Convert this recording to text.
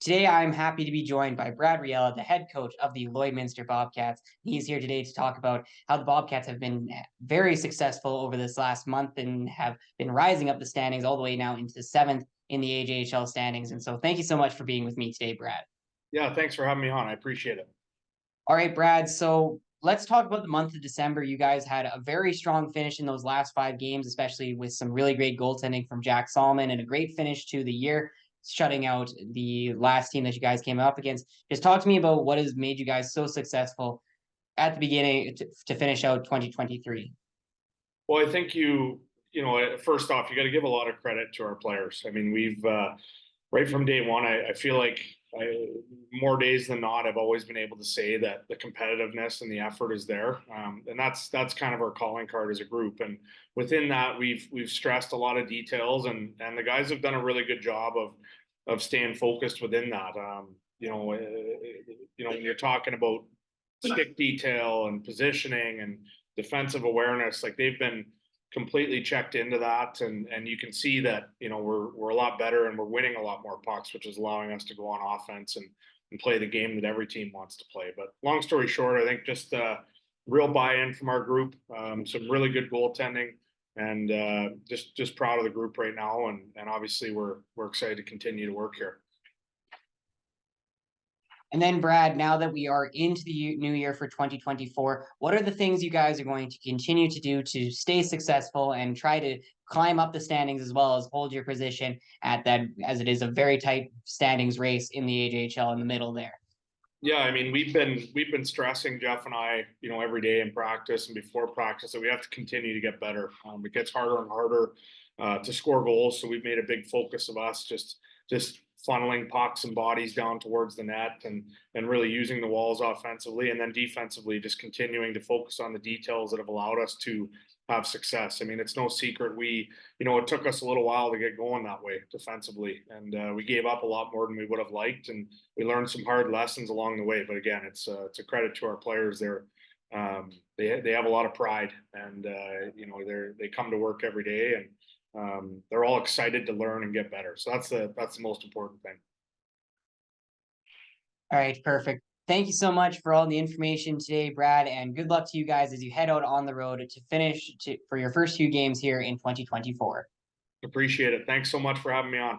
Today, I'm happy to be joined by Brad Riella, the head coach of the Lloydminster Bobcats. He's here today to talk about how the Bobcats have been very successful over this last month and have been rising up the standings all the way now into seventh in the AJHL standings. And so thank you so much for being with me today, Brad. Yeah, thanks for having me on. I appreciate it. All right, Brad. So let's talk about the month of December. You guys had a very strong finish in those last 5 games, especially with some really great goaltending from Jack Solomon and a great finish to the year, shutting out the last team that you guys came up against. Just talk to me about what has made you guys so successful at the beginning to finish out 2023. Well, I think first off, you got to give a lot of credit to our players. I mean, we've right from day one. I feel like more days than not, I've always been able to say that the competitiveness and the effort is there, and that's kind of our calling card as a group. And within that, we've stressed a lot of details, and the guys have done a really good job of staying focused within that. When you're talking about stick detail and positioning and defensive awareness, like they've been completely checked into that, and you can see that we're a lot better and we're winning a lot more pucks, which is allowing us to go on offense and play the game that every team wants to play. But long story short, I think just real buy-in from our group, some really good goaltending, and just proud of the group right now, and obviously we're excited to continue to work here. And then, Brad, now that we are into the new year for 2024, what are the things you guys are going to continue to do to stay successful and try to climb up the standings as well as hold your position at that, as it is a very tight standings race in the AJHL in the middle there? Yeah, I mean, we've been stressing, Jeff and I, every day in practice and before practice, that we have to continue to get better. It gets harder and harder to score goals, so we've made a big focus of us just funneling pucks and bodies down towards the net, and really using the walls offensively, and then defensively just continuing to focus on the details that have allowed us to have success. I mean, it's no secret it took us a little while to get going that way defensively, and we gave up a lot more than we would have liked, and we learned some hard lessons along the way. But again, it's a credit to our players. They have a lot of pride, and they come to work every day, and they're all excited to learn and get better. So that's the most important thing. All right, perfect. Thank you so much for all the information today, Brad, and good luck to you guys as you head out on the road to finish for your first few games here in 2024. Appreciate it. Thanks so much for having me on.